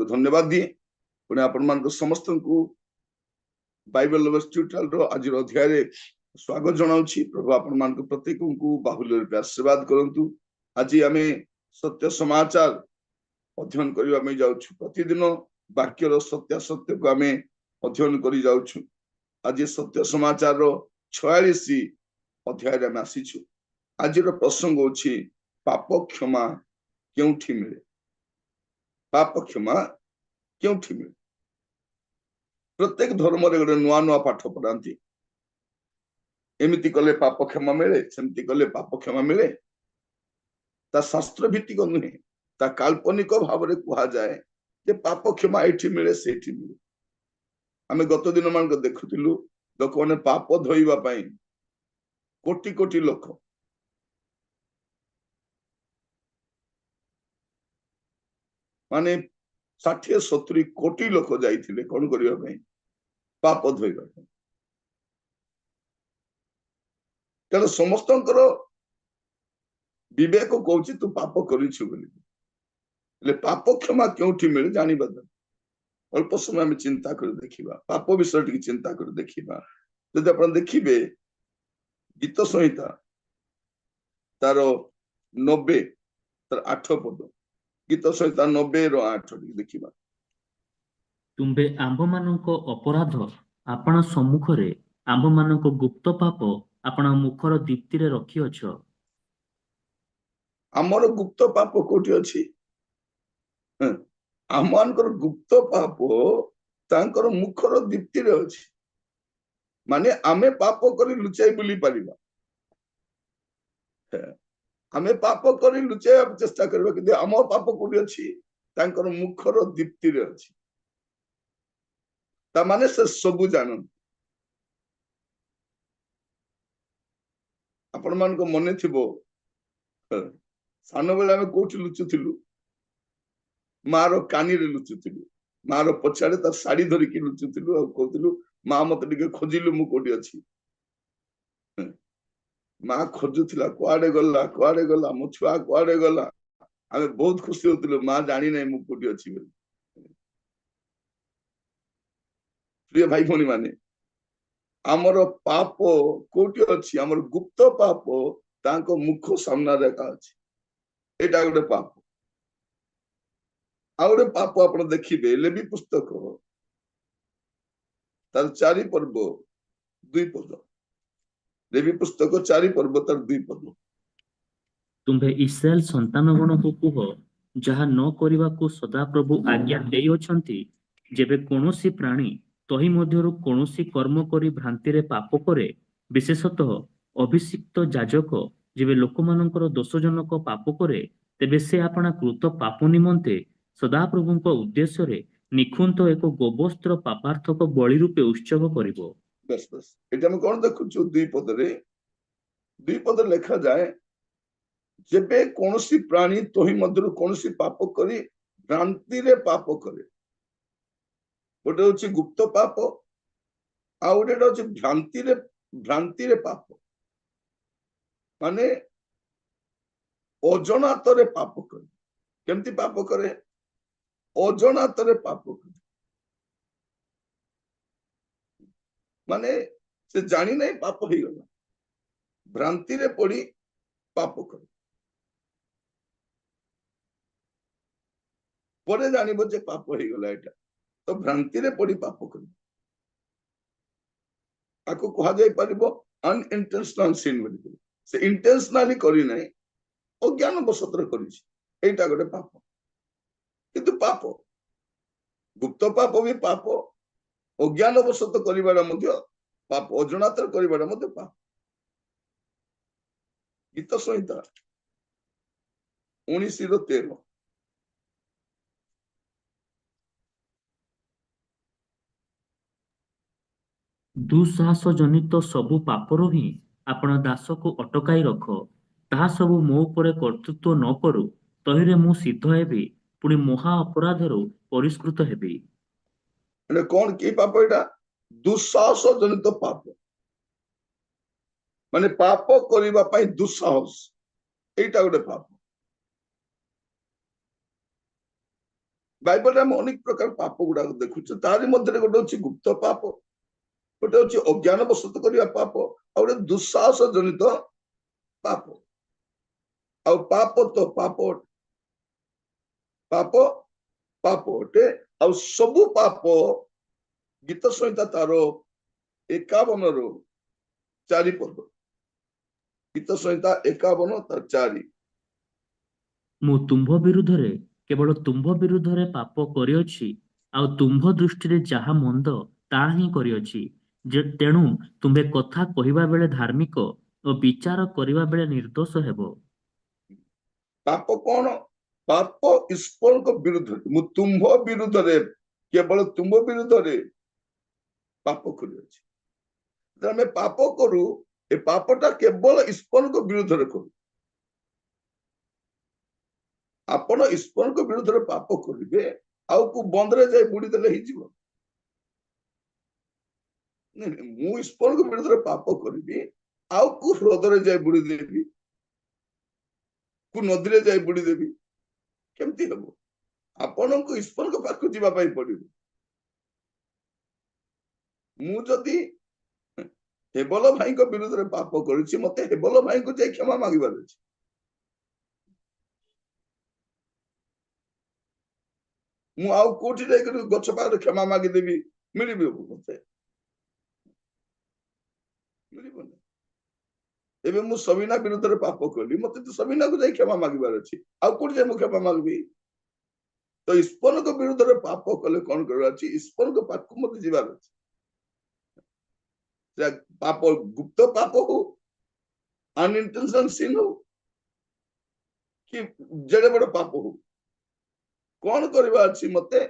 को धन्यवाद दिए पुणी आपण मान समस्त को बाइबल लवर्स ट्यूटोरियल रो आज अध्याय रे स्वागत जनाउछि। प्रभु आपण मान प्रत्येक को बाहुल्य रूपे आशीर्वाद करंतु। आज आमे सत्य समाचार अध्ययन करिवा में जाउछु। प्रतिदिन वाक्यर सत्यासत्य को आमे अध्ययन करि जाउछु। आज सत्य समाचार रो 46 अध्याय रे आसीछु। आज रो प्रसंग होछि पाप क्षमा केउठी मिले। पाप क्षमा केउठी मिले। प्रत्येक धर्म रे गोटे नुआ नुआ पाठ पढ़ाती। एमिति कले पाप क्षमा मिले, सेमति कले पाप क्षमा मिले। ता शास्त्र भित्तिक नुहे, ता काल्पनिक भाव रे कुहा जाए जे पाप क्षमा एठी मिले सेठी मिले। आमे गत दिन मान को देखुतिलु लोक माने पाप धोइबा पई कोटि कोटि लोक माने 60-70 कोटि लोक जाइथिले कोन करिवा पई पाप धोइबा पई। कारण समस्तंकर विवेक कहूची तू पाप करिछु बोली। ले पाप क्षमा केउठी मिले जानि बद। अल्प समय में चिंता कर देखिबा पाप विषय टी चिंता कर देखिबा। जदि आपण देखिबे गीत संहिता तार 90 तार 8 पद, गीत संहिता 90 रो 8 देखिबा। तुंबे आंब मानको अपराध आपण सम्मुखरे आंब मानको गुप्त पाप आपण मुखर दीप्ति रे रखी अछ। हमर गुप्त पाप कोठी अछि? आमानकर गुप्त पाप तांकर मुखर दीप्ति रे अछि। माने आमे पाप करी लुचाई बुली परिबा। आमे पाप करी लुचाई चेष्टा करबा कि हमर पाप कोठी अछि तांकर मुखर दीप्ति रे अछि। ता माने से सबु जानन। आपण मान को मने थिबो सानो बेला में कोठी लुचुथिलु, मारो कानी रे लुचुथिलु, मारो पछाड़े तार साड़ी धरि कि लुचुथिलु और कहथिलु मा मते टिके खोजिलु मु कोठी अछि। मा खोजुथिला कुआडे गला मो छुआ कुआडे गला। आमे बहुत खुशी होतिलु मा जानि नै मु कोठी अछि बोली। प्रिय भाई भौणी माने आमर पाप कोठी अछि? आमर गुप्त पाप तांको मुख सामना रेखा अछि। एटा गोटे पाप। आ गोटे पाप आपण देखिबे लेवी पुस्तक तार 4 पर्व 2 पद। लेवी पुस्तक 4 पर्व तार 2 पद। तुंबे इस्राएल संतानगण को कुह जहा न करिबा को सदा प्रभु आज्ञा देई अछंती। जेबे कोनोसी प्राणी तही मध्यरु कोनोसी कर्म करी भ्रांति रे पाप करे, विशेषतः अभिषिक्त याजक जेबे लोकमानंकर दोषजनक पाप करे, तेबे से आपणा कृत पाप निमंते सदा प्रभुଙ୍କ उद्देश्य निखुंत एक गोवस्त्र पापार्थक बलि रूपे उत्सव करिवो। बस बस एटा हम कोन देखुछु 2 पद रे 2 पद लिखा जाए जेबे कोनोसी प्राणी तोही मध्यरु कोनोसी पाप करी भ्रांति रे पाप करे। गोटे होची गुप्त पाप आ गोटे होची भ्रांति रे पाप। माने अजनात रे पाप करे। केमती पाप करे? अजनात रे पाप करे। माने से जानी नहीं पाप हो गला, भ्रांति रे पड़ी पाप करे। परे जानिबो जे पाप हो गला एटा, तो भ्रांति रे पड़ी पाप करे। आको कहा जाय परिबो अनइंटेंशनल सिन बोली। से इंटेंशनली करी नहीं, अज्ञान बसतर करिछि। एटा गोटे पाप। किंतु पाप गुप्त पाप भी पाप, अज्ञान बसत करिबार मध्य पाप, अजनात करिबार मध्य पाप। गीत संहिता 19:13। दुसाहस जनित सबु पापरु ही आपण दास को अटकाई रख। ताहा सबु मो उपरे कर्तृत्व न करू, तहिरे मु सिद्ध हेबी, पुणी महा अपराधरु परिष्कृत हेबी। माने कौन की पाप एटा? दुस्साहस जनित पाप। माने पाप करिबा पई दुस्साहस, एटा गोटे पाप। ବାଇବଲରେ ଆମେ ଅନେକ ପ୍ରକାର ପାପ ଗୁଡାକ ଦେଖୁଛୁ। ତାରି ମଧ୍ୟରେ ଗୋଟେ ହଉଛି ଗୁପ୍ତ ପାପ, ଗୋଟେ ହଉଛି ଅଜ୍ଞାନ ବଶତ କରିବା ପାପ, ଆଉ ଗୋଟେ ଦୁଃସାହସ ଜନିତ ପାପ। ଆଉ ପାପ ତ ପାପ ପାପ ପାପ ଅଟେ। ଆଉ ସବୁ ପାପ ଗୀତ ସଂହିତା ତାର 51 ପଦ, ଗୀତ ସଂହିତା 51 ତାର 4। ମୁଁ ତୁମ୍ଭ ବିରୁଦ୍ଧରେ କେବଳ ତୁମ୍ଭ ବିରୁଦ୍ଧରେ ପାପ କରିଅଛି, ଆଉ ତୁମ୍ଭ ଦୃଷ୍ଟିରେ ଯାହା ମନ୍ଦ ତାହା ହିଁ କରିଅଛି, ଯେ ତେଣୁ ତୁମ୍ଭେ କଥା କହିବା ବେଳେ ଧାର୍ମିକ ଓ ବିଚାର କରିବା ବେଳେ ନିର୍ଦ୍ଦୋଷ ହେବ। ପାପ କଣ? ପାପ ଈଶ୍ୱରଙ୍କ ବିରୁଦ୍ଧରେ, ମୁଁ ତୁମ୍ଭ ବିରୁଦ୍ଧରେ, କେବଳ ତୁମ୍ଭ ବିରୁଦ୍ଧରେ ପାପ କରିଅଛି। ଆମେ ପାପ କରୁ, ଏ ପାପଟା କେବଳ ଈଶ୍ୱରଙ୍କ ବିରୁଦ୍ଧରେ କରୁ। ଆପଣ ଈଶ୍ୱରଙ୍କ ବିରୁଦ୍ଧରେ ପାପ କରିବେ, ଆଉ କୁ ବନ୍ଧରେ ଯାଇ ବୁଡିଦେଲେ ହେଇଯିବ? ମୁଁ ଈଶ୍ୱରଙ୍କ ବିରୁଦ୍ଧରେ ପାପ କରିବି, ଆଉ କୁ ହ୍ରଦରେ ଯାଇ ବୁଡିଦେବି, କୁ ନଦୀରେ ଯାଇ ବୁଡିଦେବି, କେମିତି ହବ? ଆପଣଙ୍କୁ ଈଶ୍ୱରଙ୍କ ପାଖକୁ ଯିବା ପାଇଁ ପଡିବ। ମୁଁ ଯଦି ହେବଲ ଭାଇଙ୍କ ବିରୁଦ୍ଧରେ ପାପ କରିଛି, ମତେ ହେବଲ ଭାଇଙ୍କୁ ଯାଇ କ୍ଷମା ମାଗିବାର ଅଛି। ମୁଁ ଆଉ କୋଉଠି ଯାଇକରି ଗଛ ପାଖରେ କ୍ଷମା ମାଗିଦେବି, ମିଳିବ ମତେ? ମିଳିବନି। ଏବେ ମୁଁ ସବିନା ବିରୁଦ୍ଧରେ ପାପ କଲି, ମତେ ତ ସବିନାକୁ ଯାଇ କ୍ଷମା ମାଗିବାର ଅଛି, ଆଉ କୋଉଠି ଯାଇ ମୁଁ କ୍ଷମା ମାଗିବି? ତ ଈଶ୍ୱରଙ୍କ ବିରୁଦ୍ଧରେ ପାପ କଲେ କଣ କରିବାର ଅଛି? ଈଶ୍ୱରଙ୍କ ପାଖକୁ ମତେ ଯିବାର ଅଛି। ପାପ ଗୁପ୍ତ ପାପ ହଉ, ଅନଇଣ୍ଟେନସନାଲ ସିନ୍ ହଉ, କି ଯେଡେ ବଡ ପାପ ହଉ, କଣ କରିବା ଅଛି ମତେ?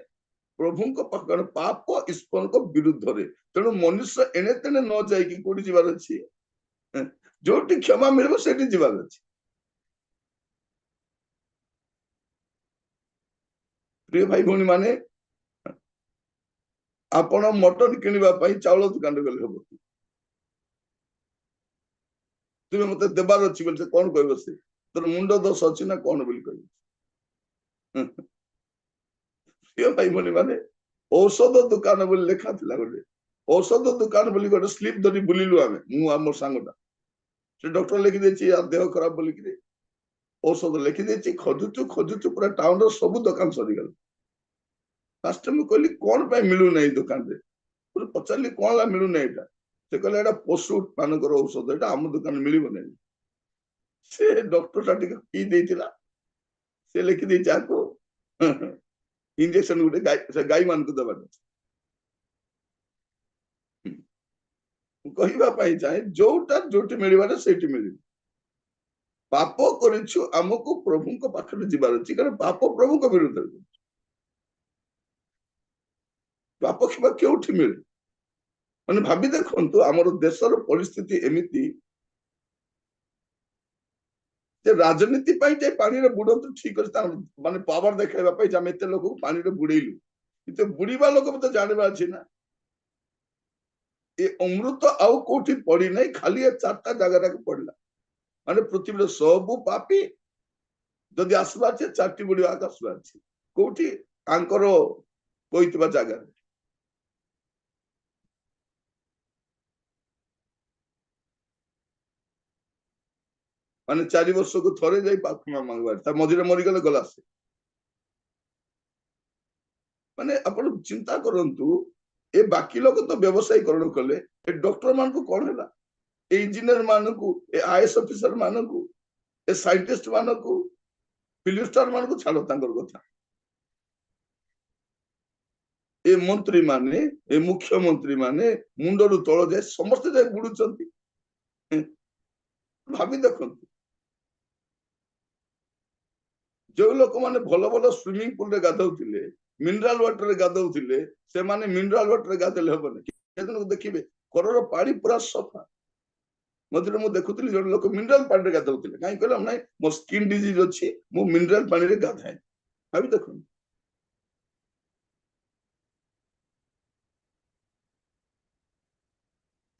ପ୍ରଭୁଙ୍କ ପାଖରେ ପାପ ଈଶ୍ୱରଙ୍କ ବିରୁଦ୍ଧରେ। ତେଣୁ ମନୁଷ୍ୟ ଏଣେ ତେଣେ ନ ଯାଇକି କୋଉଠି ଯିବାର ଅଛି? ଯୋଉଠି କ୍ଷମା ମିଳିବ ସେଠି ଯିବାର ଅଛି। ପ୍ରିୟ ଭାଇ ଭଉଣୀ ମାନେ, ଆପଣ ମଟନ କିଣିବା ପାଇଁ ଚାଉଳ ଦୋକାନ ଗଲେ ହବ କି? ତୁମେ ମତେ ଦେବାର ଅଛି ବୋଲି ସେ କଣ କହିବ? ସେ ତୋର ମୁଣ୍ଡ ଦୋଷ ଅଛି ନା କଣ ବୋଲି କହିବ? ପ୍ରିୟ ଭାଇ ଭଉଣୀ ମାନେ, ଔଷଧ ଦୋକାନ ବୋଲି ଲେଖା ଥିଲା, ଗୋଟେ ଔଷଧ ଦୋକାନ ବୋଲି ଗୋଟେ ସ୍ଲିପ ଧରି ବୁଲିଲୁ ଆମେ, ମୁଁ ଆଉ ମୋର ସାଙ୍ଗଟା। ସେ ଡକ୍ଟର ଲେଖିଦେଇଛି ୟା ଦେହ ଖରାପ ବୋଲିକିରି ଔଷଧ ଲେଖିଦେଇଛି। ଖୋଜୁଛୁ ଖୋଜୁଛୁ, ପୁରା ଟାଉନର ସବୁ ଦୋକାନ ସରିଗଲା। ଫାଷ୍ଟ ମୁଁ କହିଲି କଣ ପାଇଁ ମିଳୁନାହିଁ ଦୋକାନରେ? ପଚାରିଲି କଣ ହେଲା ମିଳୁନାହିଁ ଏଇଟା? ସେ କହିଲେ ଏଇଟା ପଶୁ ମାନଙ୍କର ଔଷଧ, ଏଇଟା ଆମ ଦୋକାନରେ ମିଳିବ ନାହିଁ। ସେ ଡକ୍ଟରଟା ଟିକେ ପିଇ ଦେଇଥିଲା, ସେ ଲେଖିଦେଇଛି ଆକୁ ଇଞ୍ଜେକ୍ସନ ଗୋଟେ ଗାଈ ମାନଙ୍କୁ ଦେବାର ଅଛି। କହିବା ପାଇଁ ଚାହେଁ, ଯୋଉଟା ଯୋଉଠି ମିଳିବାର ସେଇଠି ମିଳିବ। ପାପ କରିଛୁ, ଆମକୁ ପ୍ରଭୁଙ୍କ ପାଖରେ ଯିବାର ଅଛି, କାରଣ ପାପ ପ୍ରଭୁଙ୍କ ବିରୁଦ୍ଧରେ। ପାପ କିମ୍ବା କେଉଠି ମିଳେ? ମାନେ ଭାବି ଦେଖନ୍ତୁ, ଆମର ଦେଶର ପରିସ୍ଥିତି ଏମିତି ଯେ ରାଜନୀତି ପାଇଁ ଯାଇ ପାଣିରେ ବୁଡନ୍ତୁ, ଠିକ ଅଛି, ତାର ମାନେ ପାୱାର ଦେଖାଇବା ପାଇଁ ଆମେ ଏତେ ଲୋକକୁ ପାଣିରେ ବୁଡେଇଲୁ, କିନ୍ତୁ ବୁଡିବା ଲୋକ ମତେ ଜାଣିବା ଅଛି ନା, ଏ ଅମୃତ ଆଉ କୋଉଠି ପଡିନାହିଁ, ଖାଲି ଏ 4ଟା ଜାଗାରେ ପଡିଲା। ମାନେ ପୃଥିବୀର ସବୁ ପାପୀ ଯଦି ଆସିବା ଅଛି, 4ଟି ବୁଡିବା ଆସିବା ଅଛି। କୋଉଠି? ଆଙ୍କର କହିଥିବା ଜାଗାରେ। ମାନେ 4 ବର୍ଷକୁ ଥରେ ଯାଇ କ୍ଷମା ମାଗିବାର, ତା ମଝିରେ ମରିଗଲେ ଗଲା ସେ। ମାନେ ଆପଣ ଚିନ୍ତା କରନ୍ତୁ, ଏ ବାକି ଲୋକ ତ ବ୍ୟବସାୟୀକରଣ କଲେ, ଏ ଡକ୍ଟର ମାନଙ୍କୁ କଣ ହେଲା? ଏ ଇଞ୍ଜିନିୟର ମାନଙ୍କୁ, ଏ ଆଇଏଏସ୍ ଅଫିସର ମାନଙ୍କୁ, ଏ ସାଇଣ୍ଟିଷ୍ଟ ମାନଙ୍କୁ, ଫିଲ୍ମ ଷ୍ଟାର ମାନଙ୍କୁ ଛାଡ ତାଙ୍କର କଥା। ଏ ମନ୍ତ୍ରୀ ମାନେ, ଏ ମୁଖ୍ୟମନ୍ତ୍ରୀ ମାନେ ମୁଣ୍ଡରୁ ତଳ ଯାଏ ସମସ୍ତେ ଯାଇ ବୁଡୁଛନ୍ତି। ଭାବି ଦେଖନ୍ତୁ, ଯୋଉ ଲୋକମାନେ ଭଲ ଭଲ ସୁଇମିଂ ପୁଲରେ ଗାଧଉଥିଲେ, ମିନେରାଲ ୱାଟରରେ ଗାଧଉଥିଲେ, ସେମାନେ ମିନେରାଲ ୱାଟରରେ ଗାଧେଇଲେ ହବନି। ସେଦିନକୁ ଦେଖିବେ ଘରର ପାଣି ପୁରା ସଫା। ମଝିରେ ମୁଁ ଦେଖୁଥିଲି ଜଣେ ଲୋକ ମିନେରାଲ ପାଣିରେ ଗାଧଉଥିଲେ, କାହିଁକି କହିଲେ ନାଇଁ ମୋ ସ୍କିନ ଡିଜିଜ ଅଛି, ମୁଁ ମିନେରାଲ ପାଣିରେ ଗାଧାଏ। ଭାବି ଦେଖନ୍ତୁ,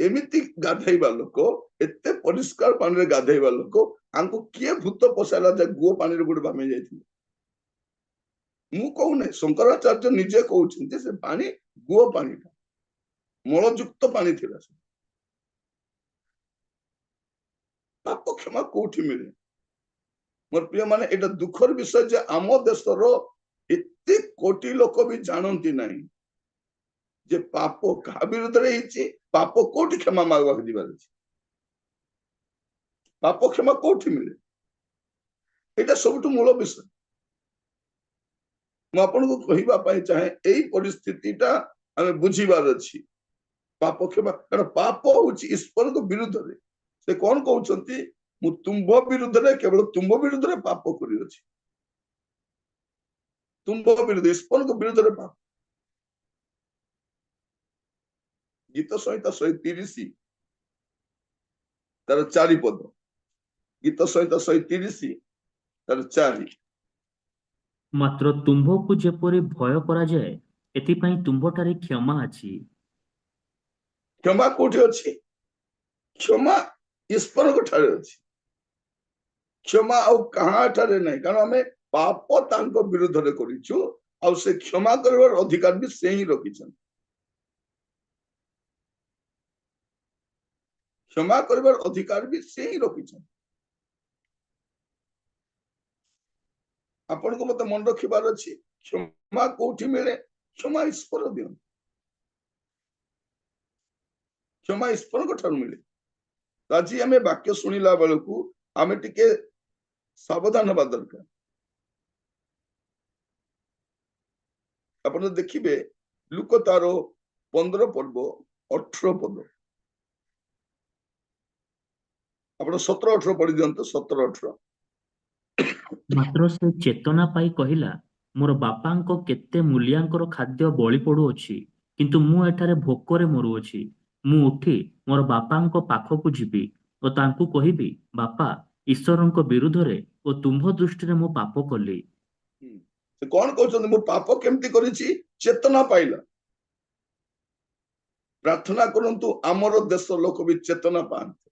ଏମିତି ଗାଧେଇବା ଲୋକ, ଏତେ ପରିଷ୍କାର ପାଣିରେ ଗାଧେଇବା ଲୋକ, ଆଙ୍କୁ କିଏ ଭୂତ ପଶାଇଲା ଯେ ଗୁଅ ପାଣିରେ ଗୋଟେ ବାମେଇ ଯାଇଥିଲେ? ମୁଁ କହୁନି, ଶଙ୍କରାଚାର୍ଯ୍ୟ ନିଜେ କହୁଛନ୍ତି ସେ ପାଣି ଗୁଅ ପାଣିଟା ମଳଯୁକ୍ତ ପାଣି ଥିଲା। ପାପ କ୍ଷମା କୋଉଠି ମିଳେ? ମୋର ପ୍ରିୟ ମାନେ, ଏଇଟା ଦୁଃଖର ବିଷୟ ଯେ ଆମ ଦେଶର ଏତେ କୋଟି ଲୋକ ବି ଜାଣନ୍ତି ନାହିଁ ଯେ ପାପ କାହା ବିରୁଦ୍ଧରେ ହେଇଛି, ପାପ କୋଉଠି କ୍ଷମା ମାଗବାକୁ ଯିବାର ଅଛି, ପାପ କ୍ଷମା କୋଉଠି ମିଳେ, ଏଇଟା ସବୁଠୁ ମୂଳ ବିଷୟ। ମୁଁ ଆପଣଙ୍କୁ କହିବା ପାଇଁ ଚାହେଁ, ଏଇ ପରିସ୍ଥିତିଟା ଆମେ ବୁଝିବାର ଅଛି। ପାପ କ୍ଷମା, କାରଣ ପାପ ହଉଛି ଈଶ୍ୱରଙ୍କ ବିରୁଦ୍ଧରେ। ସେ କଣ କହୁଛନ୍ତି? ମୁଁ ତୁମ୍ଭ ବିରୁଦ୍ଧରେ, କେବଳ ତୁମ୍ଭ ବିରୁଦ୍ଧରେ ପାପ କରିଅଛି। ତୁମ୍ଭ ବିରୁଦ୍ଧ, ଈଶ୍ୱରଙ୍କ ବିରୁଦ୍ଧରେ ପାପ। ଗୀତ ସଂହିତା 130 ତାର 4 ପଦ। ଗୀତ ସଂହିତା 130 ତାର 4। ମାତ୍ର ତୁମ୍ଭକୁ ଯେପରି ଭୟ କରାଯାଏ, ଏଥିପାଇଁ ତୁମ୍ଭଠାରେ କ୍ଷମା ଅଛି। କ୍ଷମା କୋଉଠି ଅଛି? କ୍ଷମା ଈଶ୍ୱରଙ୍କ ଠାରେ ଅଛି। କ୍ଷମା ଆଉ କାହାଠାରେ ନାହିଁ, କାରଣ ଆମେ ପାପ ତାଙ୍କ ବିରୁଦ୍ଧରେ କରିଛୁ, ଆଉ ସେ କ୍ଷମା କରିବାର ଅଧିକାର ବି ସେ ହିଁ ରଖିଛନ୍ତି। କ୍ଷମା କରିବାର ଅଧିକାର ବି ସେ ହିଁ ରଖିଛନ୍ତି। ଆପଣଙ୍କୁ ମତେ ମନେ ରଖିବାର ଅଛି, କ୍ଷମା କୋଉଠି ମିଳେ? କ୍ଷମା ଈଶ୍ୱର ଦିଅନ୍ତି, କ୍ଷମା ଈଶ୍ୱରଙ୍କ ଠାରୁ ମିଳେ। ଆଜି ଆମେ ବାକ୍ୟ ଶୁଣିଲା ବେଳକୁ ଆମେ ଟିକେ ସାବଧାନ ହେବା ଦରକାର। ଆପଣ ଦେଖିବେ ଲୁକ ତାର 15 ପର୍ବ 18 ପଦ, ଆପଣ 17-18 ପଢି ଦିଅନ୍ତୁ। 17-18। ମାତ୍ର ସେ ଚେତନା ପାଇ କହିଲା, ମୋର ବାପାଙ୍କ କେତେ ମୂଲ୍ୟାଙ୍କର ଖାଦ୍ୟ ବଳି ପଡୁଅଛି, କିନ୍ତୁ ମୁଁ ଏଠାରେ ଭୋକରେ ମରୁଅଛି। ମୁଁ ଉଠି ମୋର ବାପାଙ୍କ ପାଖକୁ ଯିବି ଓ ତାଙ୍କୁ କହିବି, ବାପା, ଈଶ୍ୱରଙ୍କ ବିରୁଦ୍ଧରେ ଓ ତୁମ୍ଭ ଦୃଷ୍ଟିରେ ମୁଁ ପାପ କଲି। ସେ କଣ କହୁଛନ୍ତି? ମୁଁ ପାପ କେମିତି କରିଛି? ଚେତନା ପାଇଲା। ପ୍ରାର୍ଥନା କରନ୍ତୁ ଆମର ଦେଶ ଲୋକ ବି ଚେତନା ପାଆନ୍ତି।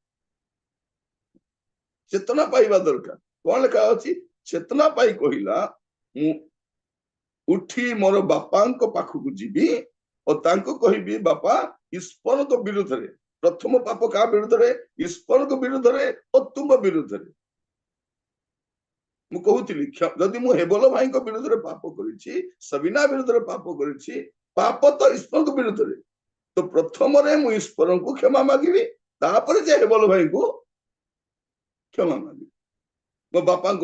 ଚେତନା ପାଇବା ଦରକାର। କଣ ଲେଖା ଅଛି? ଚେତନା ପାଇ କହିଲା, ମୁଁ ଉଠି ମୋର ବାପାଙ୍କ ପାଖକୁ ଯିବି ଓ ତାଙ୍କୁ କହିବି, ବାପା, ଈଶ୍ୱରଙ୍କ ବିରୁଦ୍ଧରେ। ପ୍ରଥମ ପାପ କାହା ବିରୁଦ୍ଧରେ? ଈଶ୍ୱରଙ୍କ ବିରୁଦ୍ଧରେ ଓ ତୁମ ବିରୁଦ୍ଧରେ। ମୁଁ କହୁଥିଲି, ଯଦି ମୁଁ ହେବଲ ଭାଇଙ୍କ ବିରୁଦ୍ଧରେ ପାପ କରିଛି, ସବିନା ବିରୁଦ୍ଧରେ ପାପ କରିଛି, ପାପ ତ ଈଶ୍ୱରଙ୍କ ବିରୁଦ୍ଧରେ। ତ ପ୍ରଥମରେ ମୁଁ ଈଶ୍ୱରଙ୍କୁ କ୍ଷମା ମାଗିବି, ତାପରେ ଯେ ହେବଲ ଭାଇଙ୍କୁ କ୍ଷମା ମାଗିବି, ମୋ ବାପାଙ୍କ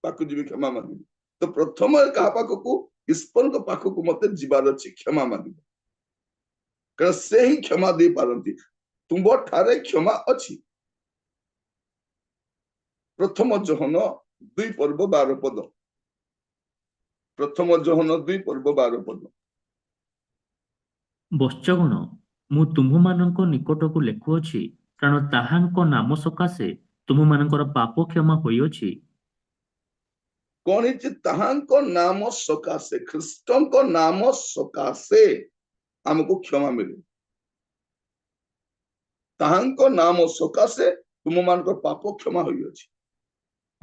ପାଖକୁ ଯିବି କ୍ଷମା ମାଗିବି। ତ ପ୍ରଥମେ କାହା ପାଖକୁ? ଈଶ୍ୱରଙ୍କ ପାଖକୁ ମତେ ଯିବାର ଅଛି କ୍ଷମା ମାଗିବ, କାରଣ ସେ ହିଁ କ୍ଷମା ଦେଇପାରନ୍ତି। ତୁମ୍ଭ ଠାରେ କ୍ଷମା ଅଛି। ପ୍ରଥମ ଯୋହନ 2 ପର୍ବ 12 ପଦ। ପ୍ରଥମ ଯୋହନ 2 ପର୍ବ 12 ପଦ। ବତ୍ସଗଣ, ମୁଁ ତୁମ୍ଭମାନଙ୍କ ନିକଟକୁ ଲେଖୁଅଛି, କାରଣ ତାହାଙ୍କ ନାମ ସକାଶେ ତୁମମାନଙ୍କର ପାପ କ୍ଷମା ହୋଇଅଛି। କଣ ହେଇଛି? ତାହାଙ୍କ ନାମ ସକାଶେ, ଖ୍ରୀଷ୍ଟଙ୍କ ନାମ ସକାଶେ ଆମକୁ କ୍ଷମା ମିଳେ। ତାହାଙ୍କ ନାମ ସକାଶେ ତୁମମାନଙ୍କର ପାପ କ୍ଷମା ହୋଇଅଛି।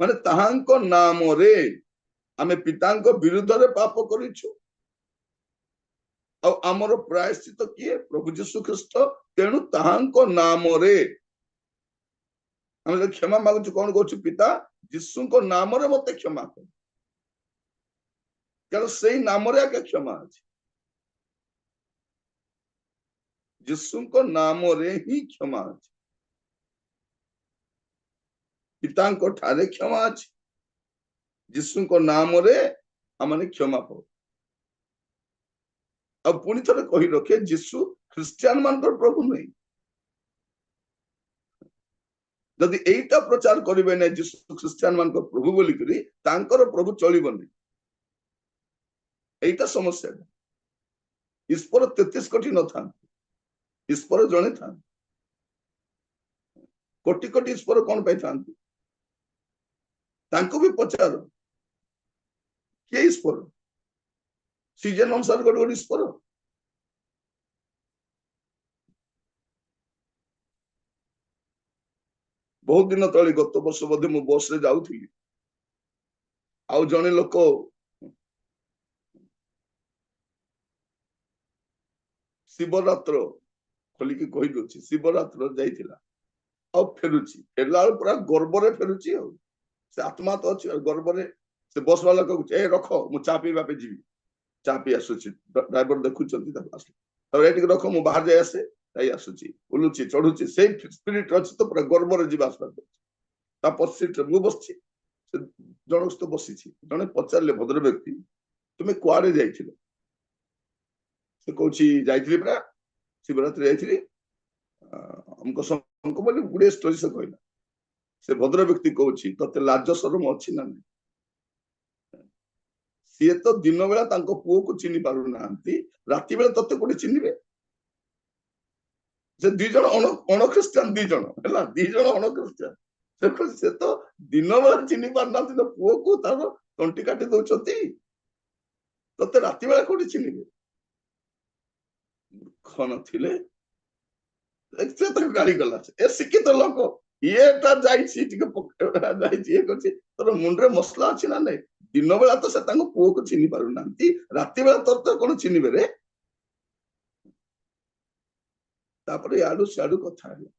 ମାନେ ତାହାଙ୍କ ନାମରେ ଆମେ ପିତାଙ୍କ ବିରୁଦ୍ଧରେ ପାପ କରିଛୁ, ଆଉ ଆମର ପ୍ରାୟଶ୍ଚିତ କିଏ? ପ୍ରଭୁ ଯୀଶୁ ଖ୍ରୀଷ୍ଟ। ତେଣୁ ତାହାଙ୍କ ନାମରେ ଆମେ କ୍ଷମା ମାଗୁଛୁ। କଣ କରୁଛୁ? ପିତା, ଯୀଶୁଙ୍କ ନାମରେ ମତେ କ୍ଷମା କର, କାରଣ ସେଇ ନାମରେ ଆଜ୍ଞା କ୍ଷମା ଅଛି। ଯୀଶୁଙ୍କ ନାମରେ ହିଁ କ୍ଷମା ଅଛି। ପିତାଙ୍କ ଠାରେ କ୍ଷମା ଅଛି, ଯୀଶୁଙ୍କ ନାମରେ ଆମେ କ୍ଷମା ପାଉ। ଆଉ ପୁଣି ଥରେ କହି ରଖେ, ଯୀଶୁ ଖ୍ରୀଷ୍ଟିଆନ ମାନଙ୍କର ପ୍ରଭୁ ନୁହେଁ। ଯଦି ଏଇଟା ପ୍ରଚାର କରିବେ ନାହିଁ ଯୀଶୁ ଖ୍ରୀଷ୍ଟିଆନ ମାନଙ୍କ ପ୍ରଭୁ ବୋଲିକରି, ତାଙ୍କର ପ୍ରଭୁ ଚଳିବନି। ଏଇଟା ସମସ୍ୟା। ଈଶ୍ୱର 33 କୋଟି ନଥାନ୍ତି, ଈଶ୍ୱର ଜଣେ ଥାନ୍ତି। କୋଟି କୋଟି ଈଶ୍ୱର କଣ ପାଇଁ ଥାନ୍ତି? ତାଙ୍କୁ ବି ପଚାର, କିଏ ଈଶ୍ୱର? ସିଜନ ଅନୁସାରେ ଗୋଟେ ଗୋଟେ ଈଶ୍ୱର। ବହୁତ ଦିନ ତଳେ, ଗତ ବର୍ଷ ବୋଧେ, ମୁଁ ବସରେ ଯାଉଥିଲି, ଆଉ ଜଣେ ଲୋକ ଶିବରାତ୍ର ଖୋଲିକି କହିଦଉଛି, ଶିବରାତ୍ର ଯାଇଥିଲା ଆଉ ଫେରୁଛି, ଫେରିଲା ବେଳକୁ ପୁରା ଗର୍ବରେ ଫେରୁଛି। ଆଉ ସେ ଆତ୍ମା ତ ଅଛି, ଗର୍ବରେ ସେ ବସ୍ ବାଲା କହୁଛି, ଏ ରଖ ମୁଁ ଚା ପିଇବା ପାଇଁ ଯିବି। ଚା ପିଇ ଆସୁଛି, ଡ୍ରାଇଭର ଦେଖୁଛନ୍ତି, ତାକୁ ଆସିଲେ ତାପରେ ଏଠିକି ରଖ ମୁଁ ବାହାର ଯାଇ ଆସେ, ଯାଇ ଆସୁଛି, ବୁଲୁଛି, ଚଢୁଛି, ସେଇ ସ୍ପିରିଟ ଅଛି ତ ପୁରା ଗର୍ବରେ ଯିବା ଆସିବା କରୁଛି। ତା ପଛ ସିଟରେ ମୁଁ ବସିଛି, ସେ ଜଣଙ୍କ ସହିତ ବସିଛି। ଜଣେ ପଚାରିଲେ ଭଦ୍ର ବ୍ୟକ୍ତି, ତୁମେ କୁଆଡେ ଯାଇଥିଲ? ସେ କହୁଛି, ଯାଇଥିଲି ପରା ଶିବରାତ୍ରି ଯାଇଥିଲି, ଆମକୁ ବୋଲି ଗୁଡିଏ ଷ୍ଟୋରି ସେ କହିଲା। ସେ ଭଦ୍ର ବ୍ୟକ୍ତି କହୁଛି, ତତେ ଲାଜ ସରମ ଅଛି ନା ନାହିଁ? ସିଏ ତ ଦିନ ବେଳା ତାଙ୍କ ପୁଅକୁ ଚିହ୍ନି ପାରୁନାହାନ୍ତି, ରାତି ବେଳେ ତତେ କୋଉଠି ଚିହ୍ନିବେ? ସେ ଦି ଜଣ ଅଣଖ୍ରୀଷ୍ଟିଆନ, ଦି ଜଣ ହେଲା, ଦି ଜଣ ଅଣଖ୍ରୀଷ୍ଟିଆନ। ସେ ତ ଦିନ ବେଳା ଚିହ୍ନି ପାରୁନାହାନ୍ତି, ତ ପୁଅକୁ ତାର ତଣ୍ଟି କାଟି ଦଉଛନ୍ତି, ତତେ ରାତି ବେଳେ କୋଉଠି ଚିହ୍ନିବେ? ମୂର୍ଖ ନଥିଲେ ସେ ତାକୁ ଗାଳି କଲା। ଏ ଶିକ୍ଷିତ ଲୋକ, ଇଏଟା ଯାଇଛି ଟିକେ ଯାଇଛି, ଇଏ କରୁଛି, ତୋର ମୁଣ୍ଡରେ ମସଲା ଅଛି ନା ନାଇଁ? ଦିନ ବେଳା ତ ସେ ତାଙ୍କ ପୁଅକୁ ଚିହ୍ନି ପାରୁନାହାନ୍ତି, ରାତି ବେଳା ତୋର ତ କଣ ଚିହ୍ନିବେ ରେ? ତାପରେ ଇଆଡୁ ସିଆଡୁ କଥା ହେଲା।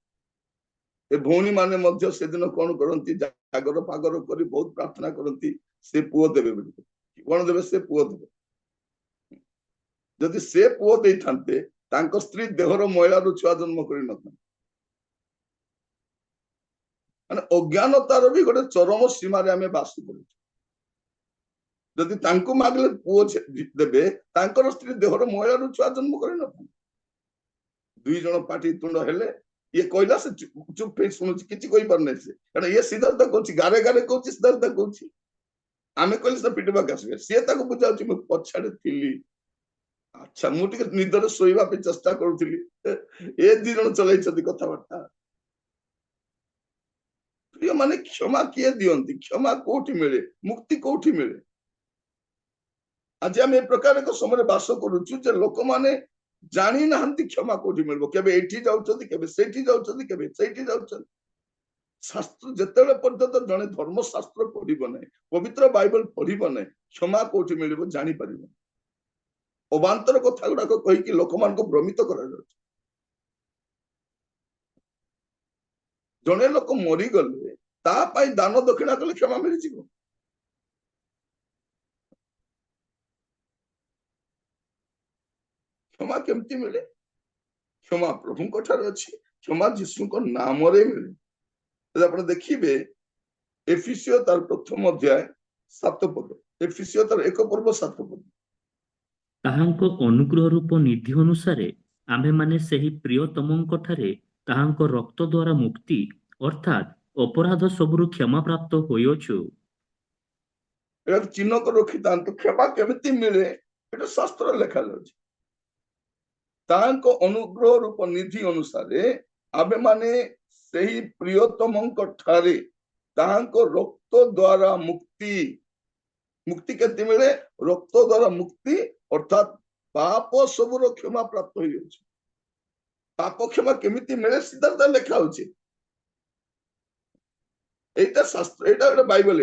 ଏ ଭଉଣୀ ମାନେ ମଧ୍ୟ ସେଦିନ କଣ କରନ୍ତି, ଜାଗର ପାଗର କରି ବହୁତ ପ୍ରାର୍ଥନା କରନ୍ତି, ସେ ପୁଅ ଦେବେ ବୋଲି। କଣ ଦେବେ? ସେ ପୁଅ ଦେବେ। ଯଦି ସେ ପୁଅ ଦେଇଥାନ୍ତେ, ତାଙ୍କ ସ୍ତ୍ରୀ ଦେହର ମଇଳାରୁ ଛୁଆ ଜନ୍ମ କରିନଥାନ୍ତେ। ମାନେ ଅଜ୍ଞାନତାର ବି ଗୋଟେ ଚରମ ସୀମାରେ ଆମେ ବାସ କରୁଛୁ। ଯଦି ତାଙ୍କୁ ମାଗିଲେ ପୁଅ ଦେବେ, ତାଙ୍କର ସ୍ତ୍ରୀ ଦେହର ମଇଳାରୁ ଛୁଆ ଜନ୍ମ କରିନଥାନ୍ତେ। ଦୁଇ ଜଣ ପାଟି ତୁଣ୍ଡ ହେଲେ, ଇଏ କହିଲା, ସେ ଚୁପ ହେଇ ଶୁଣୁଛି, କିଛି କହିପାରୁନାହିଁ ସେ, କାରଣ ଇଏ ସିଦ୍ଧାର୍ଥ କହୁଛି, ଗାରେ ଗାରେ କହୁଛି, ସିଦ୍ଧାର୍ଥ କହୁଛି। ଆମେ କହିଲେ ସେ ପିଟିବାକୁ ଆସିବେ, ସିଏ ତାକୁ ବୁଝାଉଛି, ମୁଁ ପଛଆଡେ ଥିଲି, ଆଚ୍ଛା ମୁଁ ଟିକେ ନିଦରେ ଶୋଇବା ପାଇଁ ଚେଷ୍ଟା କରୁଥିଲି। ଏ ଦି ଜଣ ଚଲେଇଛନ୍ତି କଥାବାର୍ତ୍ତା। ପ୍ରିୟ ମାନେ, କ୍ଷମା କିଏ ଦିଅନ୍ତି? କ୍ଷମା କୋଉଠି ମିଳେ? ମୁକ୍ତି କୋଉଠି ମିଳେ? ଆଜି ଆମେ ଏ ପ୍ରକାର ଏକ ସମୟରେ ବାସ କରୁଛୁ ଯେ ଲୋକମାନେ ଜାଣି ନାହାନ୍ତି କ୍ଷମା କୋଉଠି ମିଳିବ। କେବେ ଏଇଠି ଯାଉଛନ୍ତି, କେବେ ସେଇଠି ଯାଉଛନ୍ତି, କେବେ ସେଇଠି ଯାଉଛନ୍ତି। ଶାସ୍ତ୍ର ଯେତେବେଳେ ପର୍ଯ୍ୟନ୍ତ ଜଣେ ଧର୍ମଶାସ୍ତ୍ର ପଢିବ ନାହିଁ, ପବିତ୍ର ବାଇବଲ ପଢିବ ନାହିଁ, କ୍ଷମା କୋଉଠି ମିଳିବ ଜାଣିପାରିବ। ଅବାନ୍ତର କଥା ଗୁଡାକ କହିକି ଲୋକମାନଙ୍କୁ ଭ୍ରମିତ କରାଯାଉଛି। ଜଣେ ଲୋକ ମରିଗଲେ ତା ପାଇଁ ଦାନ ଦକ୍ଷିଣା କଲେ କ୍ଷମା ମିଳିଯିବ? କ୍ଷମା କେମିତି ମିଳେ? କ୍ଷମା ପ୍ରଭୁଙ୍କ ଠାରେ ଅଛି, କ୍ଷମା ଯୀଶୁଙ୍କ ନାମରେ ମିଳେ। ଯଦି ଆପଣ ଦେଖିବେ ଏଫିସିଓ ତାର ପ୍ରଥମ ଅଧ୍ୟାୟ 7 ପଦ, ଏଫିସିଓ ତାର 1 ପର୍ବ 7 ପଦ। ତାହାଙ୍କ ଅନୁଗ୍ରହ ରୂପ ନିଧି ଅନୁସାରେ ଆମ୍ଭେମାନେ ସେହି ପ୍ରିୟତମଙ୍କ ଠାରେ ତାହାଙ୍କ ରକ୍ତ ଦ୍ୱାରା ମୁକ୍ତି ଅର୍ଥାତ୍ ଅପରାଧ ସବୁରୁ କ୍ଷମା ପ୍ରାପ୍ତ ହୋଇଅଛୁ। ଏଟା ଚିହ୍ନ କରି ରଖିଥାନ୍ତୁ, କ୍ଷମା କେମିତି ମିଳେ? ଏଟା ଶାସ୍ତ୍ରରେ ଲେଖାଯାଉଛି। ତାଙ୍କ ଅନୁଗ୍ରହ ରୂପ ନିଧି ଅନୁସାରେ ଆମ୍ଭେମାନେ ସେହି ପ୍ରିୟତମଙ୍କ ଠାରେ ତାହାଙ୍କ ରକ୍ତ ଦ୍ୱାରା ମୁକ୍ତି। ମୁକ୍ତି କେମିତି ମିଳେ? ରକ୍ତ ଦ୍ୱାରା ମୁକ୍ତି ଅର୍ଥାତ୍ ପାପ ସବୁର କ୍ଷମା ପ୍ରାପ୍ତ ହୋଇଯାଉଛି। ପାପ କ୍ଷମା କେମିତି ମିଳେ? ସିଦ୍ଧାର୍ଥ ଲେଖା ହଉଛି। এইটা ଶାସ୍ତ୍ର, ଏଇଟା ଗୋଟେ ବାଇବଲ।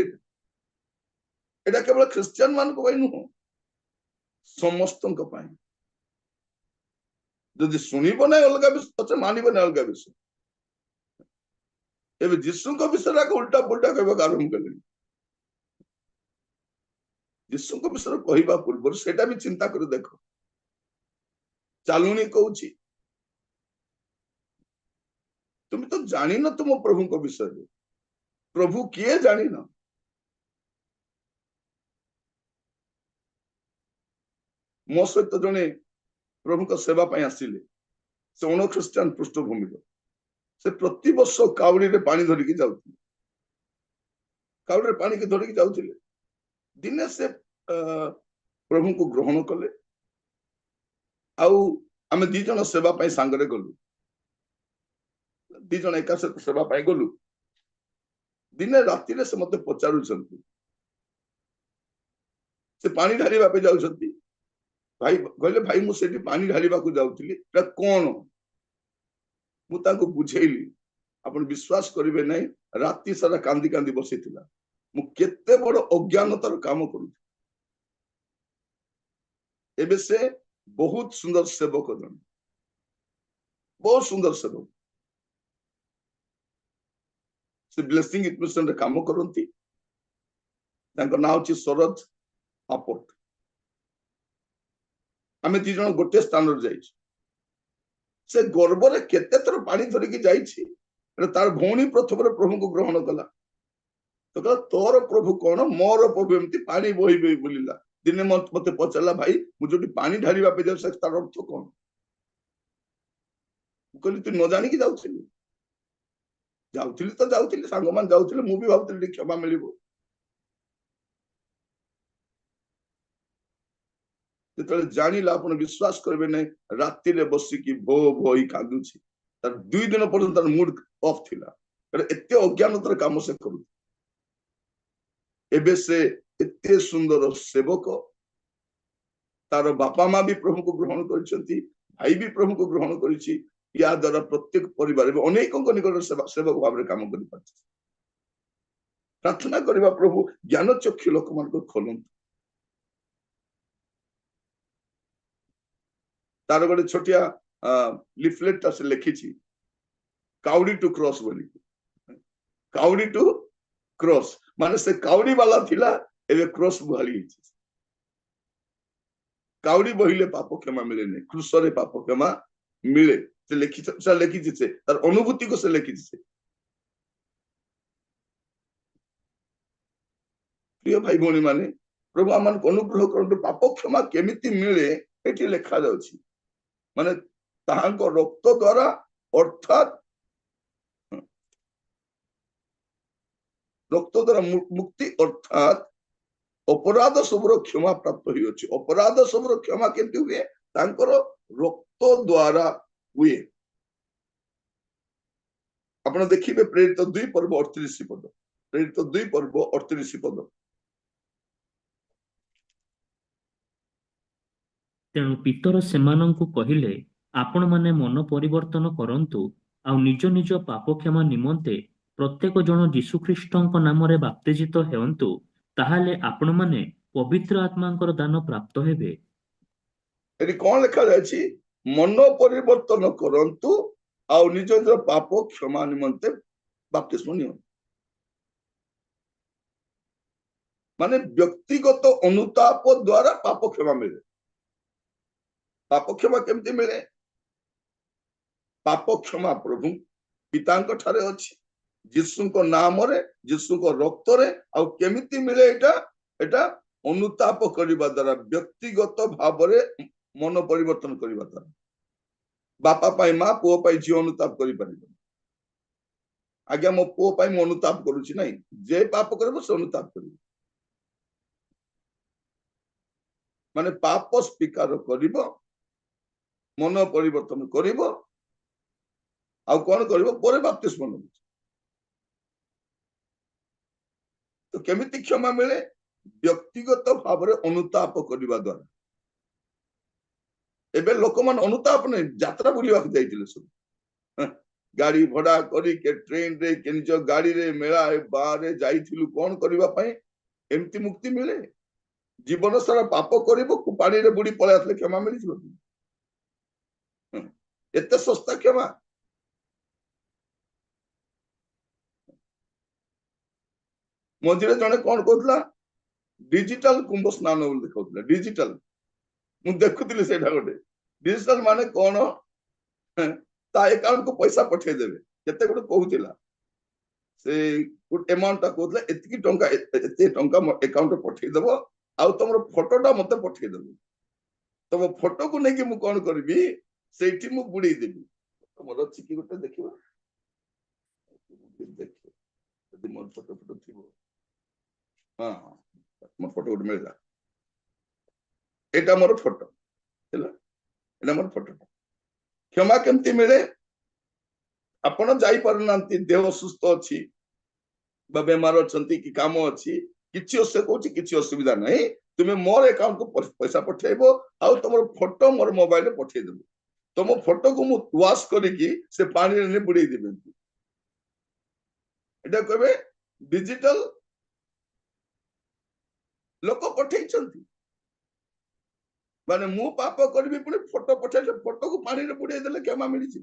ଏଇଟା କେବଳ ଖ୍ରୀଷ୍ଟିଆନ ମାନଙ୍କ ପାଇଁ ନୁହଁ, ସମସ୍ତଙ୍କ ପାଇଁ। ଯଦି ଶୁଣିବ ନାହିଁ ଅଲଗା ବିଷୟ, ପଛେ ମାନିବ ନାହିଁ ଅଲଗା ବିଷୟ। ଏବେ ଯୀଶୁଙ୍କ ବିଷୟରେ ଉଲ୍ଟା ପୁଲ୍ଟା କହିବାକୁ ଆରମ୍ଭ କଲେଣି। ଯୀଶୁଙ୍କ ବିଷୟରେ କହିବା ପୂର୍ବରୁ ସେଇଟା ବି ଚିନ୍ତା କରି ଦେଖ। ଚାଲୁଣି କହୁଛି, ତୁମେ ତ ଜାଣିନ ତୁମ ପ୍ରଭୁଙ୍କ ବିଷୟରେ। ପ୍ରଭୁ କିଏ ଜାଣିନ? ମୋ ସହିତ ଜଣେ ପ୍ରଭୁଙ୍କ ସେବା ପାଇଁ ଆସିଲେ, ସେ ଅଣଖ୍ରୀଷ୍ଟିଆନ ପୃଷ୍ଠଭୂମିର। ସେ ପ୍ରତିବର୍ଷ କାଉଡିରେ ପାଣି ଧରିକି ଯାଉଥିଲେ, କାଉଡିରେ ପାଣିକି ଧରିକି ଯାଉଥିଲେ। ଦିନେ ସେ ପ୍ରଭୁଙ୍କୁ ଗ୍ରହଣ କଲେ, ଆଉ ଆମେ ଦି ଜଣ ସେବା ପାଇଁ ସାଙ୍ଗରେ ଗଲୁ। ଦି ଜଣ ଏକା ସହିତ ସେବା ପାଇଁ ଗଲୁ। ଦିନେ ରାତିରେ ସେ ମତେ ପଚାରୁଛନ୍ତି, ସେ ପାଣି ଢାଳିବା ପାଇଁ ଯାଉଛନ୍ତି। ଭାଇ କହିଲେ, ଭାଇ ମୁଁ ସେଠି ପାଣି ଢାଳିବାକୁ ଯାଉଥିଲି, ଏଟା କଣ? ମୁଁ ତାଙ୍କୁ ବୁଝେଇଲି। ଆପଣ ବିଶ୍ୱାସ କରିବେ ନାହିଁ, ରାତି ସାରା କାନ୍ଦି କାନ୍ଦି ବସିଥିଲା। ମୁଁ କେତେ ବଡ ଅଜ୍ଞାନତାର କାମ କରୁଛି। ଏବେ ସେ ବହୁତ ସୁନ୍ଦର ସେବକ ଜଣେ। बहुत सुंदर सेवक से ब्लेसिंग मिशन रे काम करती ना हूँ शरद आपट आम दी जन गोटे स्थान जाइए से गर्व रे केते थर पानी धरिकी जाइए तार भौणी प्रथम प्रभु को ग्रहण कला तो कहला तोर प्रभु कौन मोर प्रभु एमती पानी बोही बोही बुलिला दिने मत पचारा भाई मुझे पानी ढारिबा पे जाऊ तार अर्थ कौन कहली तू न जानिकी जाउथिलु जाउथिली तो जाउथिली सांग मान जाउथिले मु भी भाबुथिली क्षमा मिलिबो जेतले जानिला आपण विश्वास करबे नै राति रे बसिकी भो भोई कांदुछि तार 2 दिन पर्यंत तार मूड ऑफ थिला एते अज्ञानतर काम से करू एबे से एते सुंदर सेवक तार बापा माँ भी प्रभु को ग्रहण करिसेंती भाई भी प्रभु को ग्रहण करिछि या द्वारा प्रत्येक परिवार में अनेक निकट सेवक भाव में काम कर प्रार्थना करवा प्रभु ज्ञान चक्षु लोक मान को खोलंतु तार गोटे छोटिया लिफलेट से लिखी काउडी टू क्रॉस बोली काउडी टू क्रॉस माने से काउडी वाला थिला एबे क्रॉस बुहाली काउडी बहिले पाप क्षमा मिले नहीं क्रूसरे पाप क्षमा मिले से लिखी से तार अनुभूति को से लिखी से प्रिय भाई भौणी माने प्रभु आम अनुग्रह करंतु पाप क्षमा केमिति मिले एठी लिखा जाउछि माने ताहांको रक्त द्वारा अर्थात रक्त द्वारा मुक्ति अर्थात अपराध सबरो क्षमा प्राप्त होई अछि अपराध सबरो क्षमा केंति हुए तांकर रक्त द्वारा हुए आपण देखिबे प्रेरित 2 पर्व 38 पद प्रेरित 2 पर्व 38 पद तेणु पितर सेमानंकु कहिले आपण माने मन परिवर्तन करंतु आ निज निज पाप क्षमा निमंते प्रत्येक जन यीशु ख्रीष्टଙ୍କ नामरे बाप्तिजित हेउंतु ताहाले आपण माने पवित्र आत्मांकर दान प्राप्त हेबे एटी कोन लिखा जायछि मन परिवर्तन करंतु आ निज निज पाप क्षमा निमंते बपतिस्म नियो माने व्यक्तिगत अनुताप द्वारा पाप क्षमा मिले पाप क्षमा केमती मिले पाप क्षमा प्रभु पितांक ठारे अछि यीशुको नाम रे यीशुको रक्त रे आ केमिति मिले एटा अनुताप करिबा द्वारा व्यक्तिगत भाव रे मन परिवर्तन करिबा द्वारा बापा पाई माँ पुओ पाई झियो अनुताप करि परिबो आज्ञा मो पुओ पाई मो अनुताप करूछि नै जे पाप करबो से अनुताप करिबो माने पाप स्वीकार करिबो मन परिवर्तन करिबो आ कोन करिबो परे बपतिस्म नबो तो केमिति क्षमा मिले व्यक्तिगत भाव रे अनुताप करिबा द्वारा एबे लोक मान अनुताप नै यात्रा बुलिवा जाइतिले सब गाड़ी भड़ा करी के ट्रेन रे के निज गाड़ी रे मेला बारे जाइथिलु कोन करिबा पई एमती मुक्ति मिले जीवन सारा पाप करिबो पानी रे बुडी पळे आथले क्षमा मिलिथिबो एते सस्ता क्षमा मझिरे जने कोन कहतला डिजिटल कुंभ स्नान बोल देखौतला डिजिटल मु देखुतिले सेटा गोटे डिजिटल माने कोन ता अकाउंट को पैसा पठे देबे केते गोटे कहूतिला से गुड अमाउंट ता कहतला एतिकी टंका एते टंका अकाउंट रे पठे देबो आ तमरो फोटोटा मते पठे देबो तम फोटो को नेकी मु कोन करबी सेठी मु बुडी देबी तमरो चिकी गोटे देखिबो देखिबो यदि मोर फोटो थिबो हां मोर फोटो गोटे मिलला एटा मोर फोटो हैला एटा मोर फोटो क्षमा केमती मिले आपण जाई परनांती देह सुस्थ अछि बा बेमार अछंती कि काम अछि किछि से कहूछि किछि असुविधा नहीं तुमे मोर अकाउंट को पैसा पठेबो आ तमर फोटो मोर मोबाइल रे पठे देबो तुम फोटो को मु वॉश करिकी से पानी रे बुडे देबे एटा कहबे डिजिटल लोक पठेइछंती माने मु पाप करबी पुनी फोटो पठेले फोटो को पानी रे बुडे देले क्षमा मिलिछि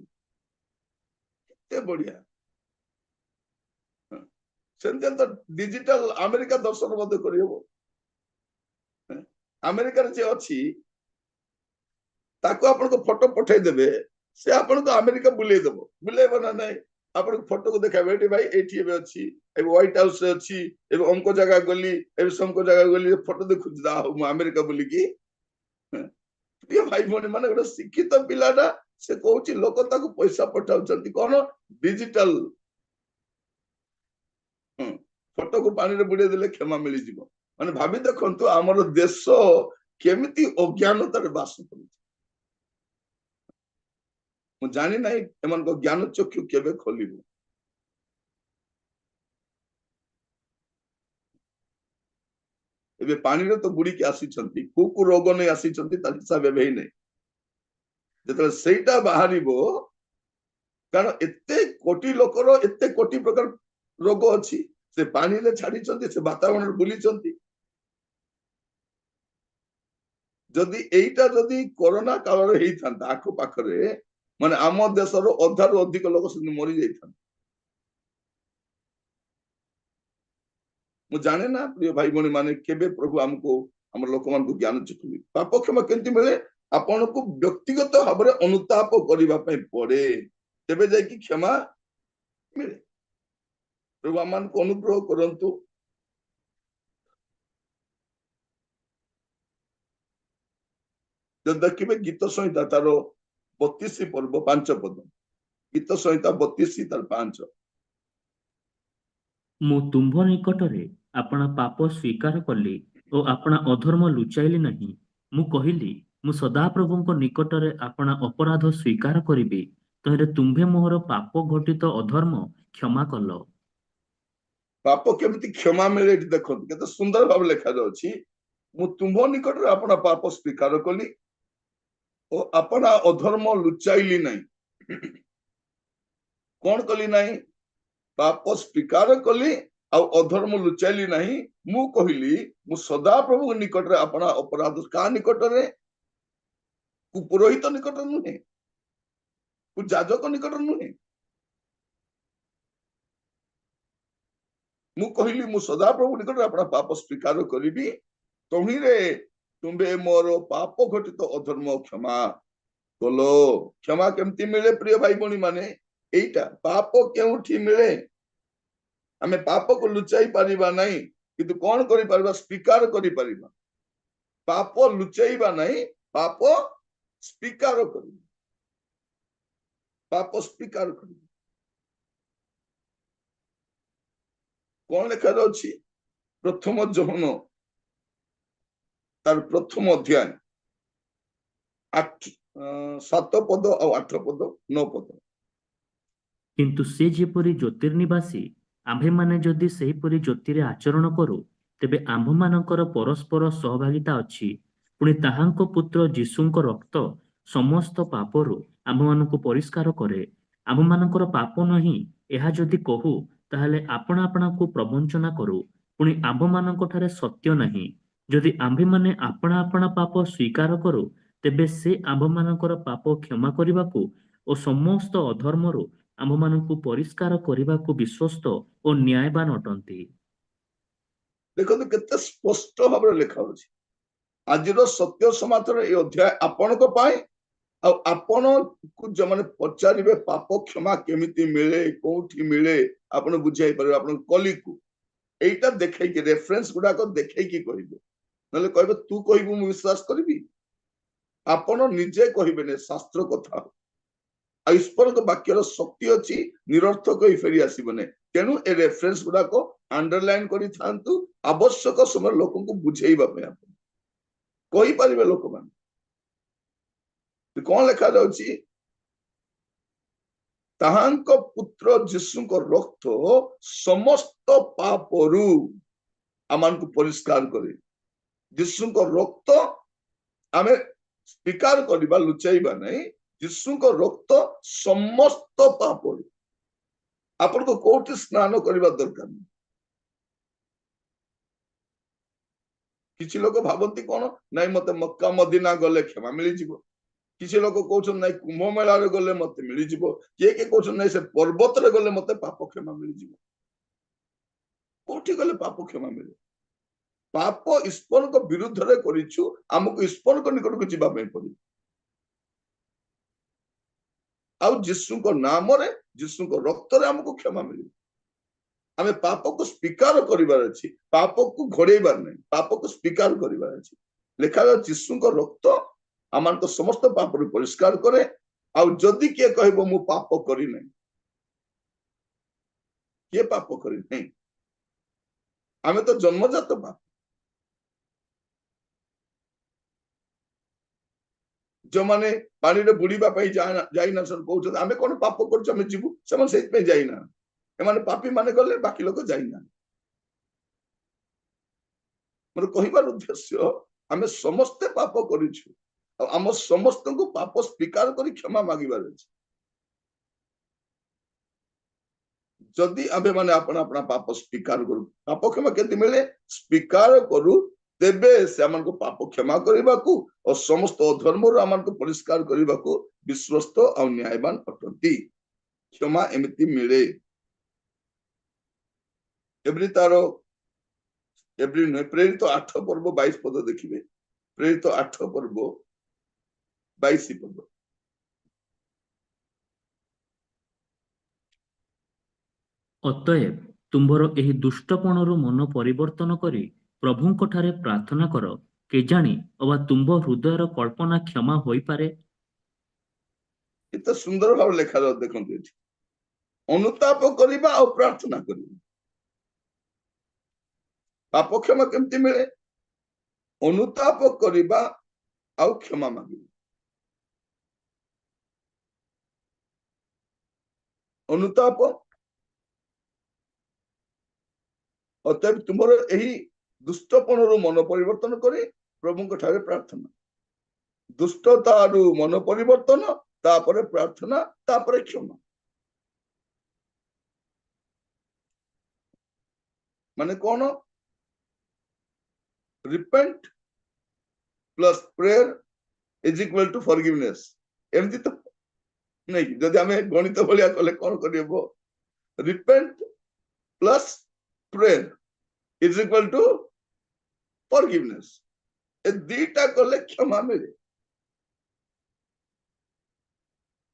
ଏତେ ବଢିଆ। ସେମିତି ତ ଡିଜିଟାଲ ଆମେରିକା ଦର୍ଶନ ମଧ୍ୟ କରିହବ। ଆମେରିକାରେ ଯିଏ ଅଛି ତାକୁ ଆପଣଙ୍କ ଫଟୋ ପଠେଇଦେବେ, ସେ ଆପଣଙ୍କୁ ଆମେରିକା ବୁଲେଇଦବ। ବୁଲେଇବ ନା ନାଇଁ? ଆପଣଙ୍କୁ ଫଟୋକୁ ଦେଖାଇବ, ଏଠି ଭାଇ ଏଇଠି ଏବେ ଅଛି, ଏବେ ହ୍ୱାଇଟ ହାଉସ ରେ ଅଛି, ଏବେ ଅମକ ଜାଗା ଗଲି, ଏବେ ସମକ ଜାଗା ଗଲି, ଫଟୋ ଦେଖୁଛି, ଯାହା ହଉ ମୁଁ ଆମେରିକା ବୁଲିକି। ପ୍ରିୟ ଭାଇ ଭଉଣୀ ମାନେ, ଗୋଟେ ଶିକ୍ଷିତ ପିଲାଟା ସେ କହୁଛି ଲୋକ ତାକୁ ପଇସା ପଠାଉଛନ୍ତି କଣ? ଡିଜିଟାଲ ଫଟୋକୁ ପାଣିରେ ବୁଡେଇ ଦେଲେ କ୍ଷମା ମିଳିଯିବ। ମାନେ ଭାବି ଦେଖନ୍ତୁ ଆମର ଦେଶ କେମିତି ଅଜ୍ଞାନତାରେ ବାସ କରୁଛି। ମୁଁ ଜାଣି ନାହିଁ ଏମାନଙ୍କ ଜ୍ଞାନ ଚକ୍ଷୁ କେବେ ଖୋଲିବ। ଏବେ ପାଣିରେ ତ ବୁଡିକି ଆସିଛନ୍ତି, କୋଉ କୋଉ ରୋଗ ନେଇ ଆସିଛନ୍ତି ତାର ହିସାବ ଏବେ ହେଇନାହିଁ। ଯେତେବେଳେ ସେଇଟା ବାହାରିବ, କାରଣ ଏତେ କୋଟି ଲୋକର ଏତେ କୋଟି ପ୍ରକାର ରୋଗ ଅଛି, ସେ ପାଣିରେ ଛାଡିଛନ୍ତି, ସେ ବାତାବରଣରେ ବୁଲିଛନ୍ତି। ଯଦି ଏଇଟା ଯଦି କରୋନା କାଳରେ ହେଇଥାନ୍ତା ଆଖ ପାଖରେ, ମାନେ ଆମ ଦେଶର ଅଧାରୁ ଅଧିକ ଲୋକ ସେମିତି ମରି ଯାଇଥାନ୍ତେ। ମୁଁ ଜାଣେ ନା ପ୍ରିୟ ଭାଇ ଭଉଣୀ ମାନେ, କେବେ ପ୍ରଭୁ ଆମକୁ ଆମର ଲୋକମାନଙ୍କୁ ଜ୍ଞାନ ଚକ୍ଷୁ। ପାପ କ୍ଷମା କେମିତି ମିଳେ? ଆପଣଙ୍କୁ ବ୍ୟକ୍ତିଗତ ଭାବରେ ଅନୁତାପ କରିବା ପାଇଁ ପଡେ, ତେବେ ଯାଇକି କ୍ଷମା ମିଳେ। ପ୍ରଭୁ ଆମମାନଙ୍କୁ ଅନୁଗ୍ରହ କରନ୍ତୁ। ଯଦି ଦେଖିବେ ଗୀତ ସଂହିତା ତାର 32 ପର୍ବ 5 ପଦ, ଗୀତ ସଂହିତା 32 ତାର 5। ମୁଁ ତୁମ୍ଭ ନିକଟରେ ଆପଣା ପାପ ସ୍ୱୀକାର କଲି ଓ ଆପଣା ଅଧର୍ମ ଲୁଚାଇଲି ନାହିଁ। ମୁଁ କହିଲି, ମୁଁ ସଦାପ୍ରଭୁଙ୍କ ନିକଟରେ ଆପଣା ଅପରାଧ ସ୍ୱୀକାର କରିବି। ତହିଁରେ ତୁମ୍ଭେ ମୋହର ପାପ ଘଟିତ ଅଧର୍ମ କ୍ଷମା କଲ। ପାପ କେମିତି କ୍ଷମା ମିଳେ ଏଠି ଦେଖନ୍ତୁ, କେତେ ସୁନ୍ଦର ଭାବରେ ଲେଖାଯାଉଛି। ମୁଁ ତୁମ୍ଭ ନିକଟରେ ଆପଣା ପାପ ସ୍ୱୀକାର କଲି ଓ ଆପଣା ଅଧର୍ମ ଲୁଚାଇଲି ନାହିଁ। କଣ କଲି ନାହିଁ? ପାପ ସ୍ୱୀକାର କଲି ଆଉ ଅଧର୍ମ ଲୁଚାଇଲି ନାହିଁ। ମୁଁ କହିଲି, ମୁଁ ସଦାପ୍ରଭୁଙ୍କ ନିକଟରେ ଆପଣା ଅପରାଧ, କାହା ନିକଟରେ? ପୁରୋହିତ ନିକଟରେ ନୁହେଁ, ଯାଜକ ନିକଟରେ ନୁହେଁ। ମୁଁ କହିଲି, ମୁଁ ସଦାପ୍ରଭୁ ନିକଟରେ ଆପଣା ପାପ ସ୍ୱୀକାର କରିବି, ତହିଁରେ ତୁମ୍ଭେ ମୋର ପାପ ଘଟିତ ଅଧର୍ମ କ୍ଷମା କଲ। କ୍ଷମା କେମିତି ମିଳେ ପ୍ରିୟ ଭାଇ ଭଉଣୀ ମାନେ? ଏଇଟା ପାପ କେଉଁଠି ମିଳେ? ଆମେ ପାପକୁ ଲୁଚାଇ ପାରିବା ନାହିଁ, କିନ୍ତୁ କଣ କରିପାରିବା? ସ୍ୱୀକାର କରିପାରିବା। ପାପ ଲୁଚାଇବା ନାହିଁ, ପାପ ସ୍ୱୀକାର କରିବା। ପାପ ସ୍ୱୀକାର କରିବା। କଣ ଲେଖାଯାଉଛି? ପ୍ରଥମ ଯୋହନ ତାର ପ୍ରଥମ ଅଧ୍ୟାୟ 7 ପଦ ଆଉ 8 ପଦ 9 ପଦ। କିନ୍ତୁ ସେ ଯେପରି ଜ୍ୟୋତିର୍ନିବାସୀ, ଆମ୍ଭେମାନେ ଯଦି ସେହିପରି ଜ୍ୟୋତିରେ ଆଚରଣ କରୁ, ତେବେ ଆମ୍ଭମାନଙ୍କର ପରସ୍ପର ସହଭାଗିତା ଅଛି। ପୁଣି ତାହାଙ୍କ ପୁତ୍ର ଯୀଶୁଙ୍କ ରକ୍ତ ସମସ୍ତ ପାପରୁ ଆମ୍ଭମାନଙ୍କୁ ପରିଷ୍କାର କରେ। ଆମ୍ଭମାନଙ୍କର ପାପ ନାହିଁ ଏହା ଯଦି କହୁ, ତାହେଲେ ଆପଣା ଆପଣାକୁ ପ୍ରବଞ୍ଚନା କରୁ, ପୁଣି ଆମ୍ଭମାନଙ୍କ ଠାରେ ସତ୍ୟ ନାହିଁ। ଯଦି ଆମ୍ଭେମାନେ ଆପଣା ଆପଣା ପାପ ସ୍ୱୀକାର କରୁ, ତେବେ ସେ ଆମ୍ଭମାନଙ୍କର ପାପ କ୍ଷମା କରିବାକୁ ଓ ସମସ୍ତ ଅଧର୍ମରୁ ଆମ୍ଭମାନଙ୍କୁ ପରିଷ୍କାର କରିବାକୁ ବିଶ୍ୱସ୍ତ ଓ ନ୍ୟାୟବାନ ଅଟନ୍ତି। ଦେଖନ୍ତୁ କେତେ ସ୍ପଷ୍ଟ ଭାବରେ ଲେଖା ଅଛି। ଆଜିର ସତ୍ୟ ସମାଜର এই ଅଧ୍ୟାୟ ଆପଣଙ୍କ ପାଇଁ, ଆଉ ଆପଣଙ୍କୁ ଯୋଉମାନେ ପଚାରିବେ ପାପ କ୍ଷମା କେମିତି ମିଳେ, କୋଉଠି ମିଳେ, ଆପଣ ବୁଝାଇ ପାରିବେ ଆପଣଙ୍କ କଲିକୁ। এইটা ଦେଖେଇକି ରେଫରେନ୍ସ ଗୁଡାକ ଦେଖେଇକି କହିବେ, ନହେଲେ କହିବେ ତୁ କହିବୁ ମୁଁ ବିଶ୍ୱାସ କରିବି। ଆପଣ ନିଜେ କହିବେନି, ଶାସ୍ତ୍ର କଥା। ଆଉ ଈଶ୍ୱରଙ୍କ ବାକ୍ୟର ଶକ୍ତି ଅଛି, ନିରର୍ଥକ ହେଇ ଫେରି ଆସିବନି। ତେଣୁ ଏ ରେଫରେନ୍ସ ଗୁଡାକ ଅଣ୍ଡରଲାଇନ କରିଥାନ୍ତୁ, ଆବଶ୍ୟକ ସମୟରେ ଲୋକଙ୍କୁ ବୁଝେଇବା ପାଇଁ ଆପଣ କହିପାରିବେ। ଲୋକମାନେ କଣ ଲେଖାଯାଉଛି? ତାହାଙ୍କ ପୁତ୍ର ଯୀଶୁଙ୍କ ରକ୍ତ ସମସ୍ତ ପାପରୁ ଆମମାନଙ୍କୁ ପରିଷ୍କାର କରେ। ଯୀଶୁଙ୍କ ରକ୍ତ ଆମେ ସ୍ୱୀକାର କରିବା, ଲୁଚାଇବା ନାହିଁ। ଯୀଶୁଙ୍କ ରକ୍ତ ସମସ୍ତ ପାପରୁ। ଆପଣଙ୍କୁ କୋଉଠି ସ୍ନାନ କରିବା ଦରକାର ନାହିଁ। କିଛି ଲୋକ ଭାବନ୍ତି କଣ, ନାଇଁ ମତେ ମକ୍କା ମଦିନା ଗଲେ କ୍ଷମା ମିଳିଯିବ। किसी लोक कहउछन नै कुंभ मेला रे गले मते मिली जिवो के कहउछन नै से पर्वत रे गले मते पाप क्षमा मिली जिवो कोठी गले पाप क्षमा मिले पाप ईश्वर को विरुद्ध रे करिछु हमको ईश्वर को निकट को जीवा में पड़ी आउ यीशु को नाम रे यीशु को रक्त रे हमको क्षमा मिले आमे पाप को स्वीकार करिवार अछि पाप को घोड़ेबार नै पाप को स्वीकार करिवार अछि लेखा यीशु को रक्त आमान को समस्त पाप रे परिष्कार करे आउ जदि के कहबो मु पाप करि नै के पाप करि नै आमे तो जन्मजात पाप जो माने पानी रे बुड़ीबा पई जाई ना सन कहउछ आमे कोन पाप करछ हम जीवु समान सेत पे जाई ना एमाने पापी माने गले बाकी लोक जाई ना मोर कहिबार उद्देश्य आमे समस्त पाप करिछु आम समस्त को पाप स्वीकार करी क्षमा मागिबार अछि जदि आमे माने अपना अपना पाप स्वीकार करू पाप क्षमा केति मिले स्वीकार करू तेबे से आमन को पाप क्षमा करिबाकू और समस्त अधर्म रो आमन को परिष्कार करिबाकू विश्वस्त और न्यायवान अटंती क्षमा एमिति मिले एब्री तारो एब्री न प्रेरित 8 पर्व 22 पद देखिबे प्रेरित 8 पर्व 22 पद ଅତଏବ ତୁମ୍ଭର ଏହି ଦୁଷ୍ଟପଣରୁ ମନ ପରିବର୍ତ୍ତନ କରି ପ୍ରଭୁଙ୍କ ଠାରେ ପ୍ରାର୍ଥନା କର କେଜାଣି ଅବା ତୁମ୍ଭ ହୃଦୟର କଳ୍ପନା କ୍ଷମା ହୋଇପାରେ ଏତେ ସୁନ୍ଦର ଭାବରେ ଲେଖା ଯାଉ ଦେଖନ୍ତୁ ଏଠି ଅନୁତାପ କରିବା ଆଉ ପ୍ରାର୍ଥନା କରିବା ପାପ କ୍ଷମା କେମିତି ମିଳେ ଅନୁତାପ କରିବା ଆଉ କ୍ଷମା ମାଗିବା ଅନୁତାପ ଅତଏବ ତୁମର ଏହି ଦୁଷ୍ଟପଣରୁ ମନ ପରିବର୍ତ୍ତନ କରି ପ୍ରଭୁଙ୍କ ଠାରେ ପ୍ରାର୍ଥନା ଦୁଷ୍ଟତାରୁ ମନ ପରିବର୍ତ୍ତନ ତାପରେ ପ୍ରାର୍ଥନା ତାପରେ କ୍ଷମା ମାନେ କଣ repent plus prayer is equal to forgiveness एमती तो नहीं जदि हमें गणित भलिया कले कोन करियबो repent plus prayer is equal to forgiveness ए दीटा कले क्षमा मिले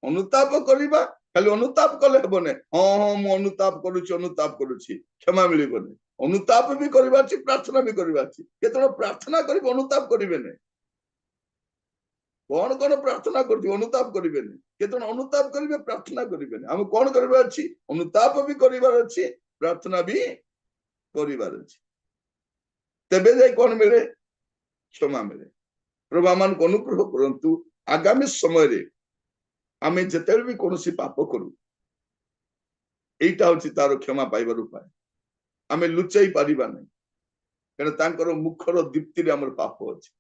अनुताप करिबा खाली अनुताप कले हेबने हां हां मु अनुताप करूची क्षमा मिलिबने अनुताप भी करिबा छी प्रार्थना भी करिबा छी केतनो प्रार्थना करिब अनुताप करिबे ने कोन कोन प्रार्थना करथि अनुताप करिबे ने केतनो अनुताप करिबे प्रार्थना करिबे ने हम कोन करिबा छी अनुताप भी करिबार अछि प्रार्थना भी करिबार अछि तबे जाय कोन मिले क्षमा मिले प्रभु मान को अनुग्रह करंतु आगामी समय रे आमे जेतेल भी कोनोसी पाप करू एटा होछि तार क्षमा पाइबार उपाय आमे लुचाई पारिबा नै कारण तांकर मुखर दीप्ति रे हमर पाप अछि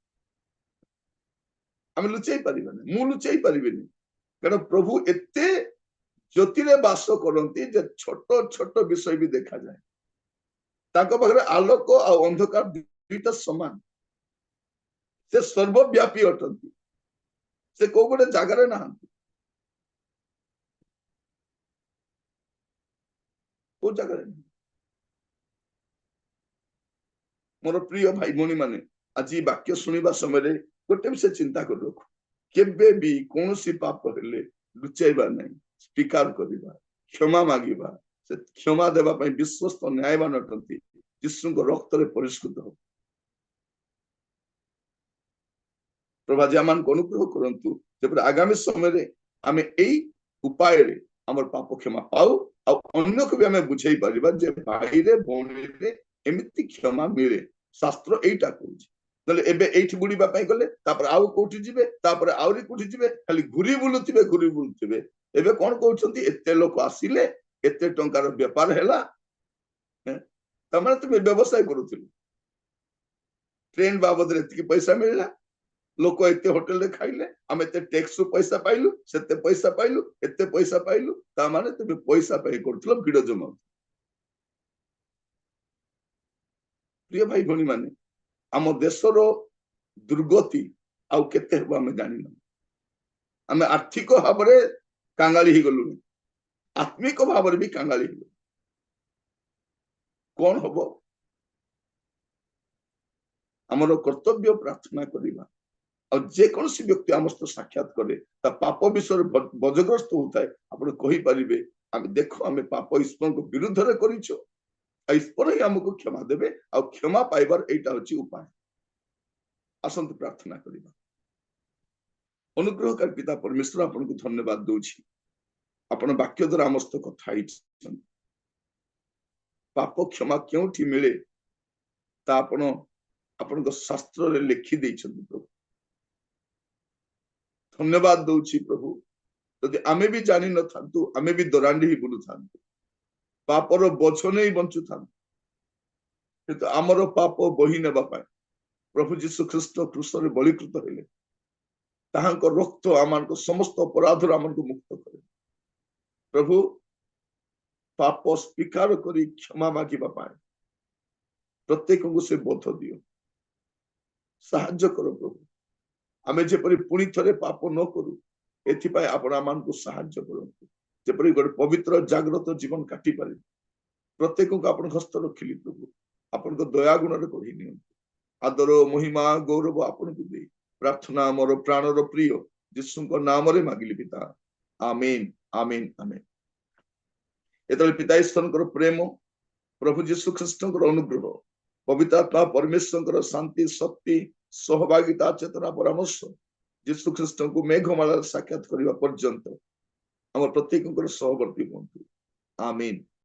आमे लुचाई पारिबा नै मु लुचाई पारिबेनी कारण प्रभु एते ज्योति रे वास करंती जे छोट छोट विषय भी देखा जाए तांको पाखरे आलोक आ अंधकार दुईटा समान से सर्वव्यापी अटंती से को गोटे जागारे नहांती को जागारे मोर प्रिय भाई भौणी माने आज वाक्य सुनिबा समय गोटे विषय चिंता कर रखु केबे भी कोनोसी पाप हेले लुचाइबा नै स्वीकार करिबा क्षमा मागिबा से क्षमा देबा पई विश्वस्त न्यायवान अटंती यीशु को रक्त रे परिष्कृत हो प्रभु जमान को अनुग्रह करंतु जेपर आगामी समय रे आमे एई उपाय रे हमर पाप क्षमा पाऊ आ अन्य को भी हमें बुझाई पारिबा जे भाई रे भौणी रे एमिति क्षमा मिले शास्त्र एटा कहूची नले एबे एठी बुडीबा पई गले तापर आउ कोठी जिबे तापर आउरी कोठी जिबे खाली घुरी बुलुथिबे एबे कोन कहउछंती एते लोक आसीले एते टंकार व्यापार हैला तमने तुम व्यवसाय करूथिल ट्रेन बाबद रे एति पैसा मिलला लोक एते होटल रे खाइले हम एते टैक्स पैसा पाइलु सेते पैसा पाइलु एते पैसा पाइलु ता माने तुम पैसा पाई करथलो भिड जमा प्रिय भाई भणी माने आम देशर दुर्गति आउ केते हेबो हम जानि न आमे आर्थिक भाव कांगाली ही गलुनी आत्मिक भाव भी कांगाली ही कौन हम आमर कर्तव्य प्रार्थना करवा और जेकोसी व्यक्ति आम सहित साक्षात करे पाप विषय बजग्रस्त होता है आप कहींपारे आम देख आम पाप ईश्वर विरुद्ध में ईश्वर ही आमको क्षमा देवे आ क्षमा पाइबार एटा होची उपाय आसंतु प्रार्थना करवा अनुग्रहकारी पिता परमेश्वर आपन को धन्यवाद दूची आपण वाक्य द्वारा आम सहित कथा पाप क्षमा क्योंठी मिले ता आपण शास्त्र रे लिखि देइछन प्रभु धन्यवाद दूची प्रभु यदि आमे भी जानी न थांतु आमे भी दरांडी ही बुलु थांतु पापर बोझ नहीं बंचु थांतु किंतु आमर पाप बही नेबा पाए प्रभु जीशु ख्रीस्ट क्रूस रे बलिकृत हेले ताहांको रक्त आमानको समस्त अपराध आमको मुक्त करे प्रभु पाप स्वीकार करी क्षमा मागिबा पाए प्रत्येक को से बोध दियो साहाय्य करो प्रभु आमे जेपरि पुणी थरे पाप न करू एथिपाई आपण आमानको साहाय्य करंतु जेपरि गोटे पवित्र जागृत जीवन काटी पारे प्रत्येक को आपण हस्त रखिली प्रभु आपण को दया गुण रे कहि नियंतु आदर महिमा गौरव आपण को दे प्रार्थना मोर प्राणर प्रिय यीशु को नाम रे मागिली पिता आमीन आमीन आमीन एतले पिता ईश्वर प्रेम प्रभु यीशु ख्रीस्ट अनुग्रह पवित्र आत्मा परमेश्वर शांति शक्ति सहभागिता चेतना परामर्श यीशु ख्रीस्ट को मेघमाला साक्षात करने पर्यंत आम प्रत्येक सहवर्ती हूँ आमीन।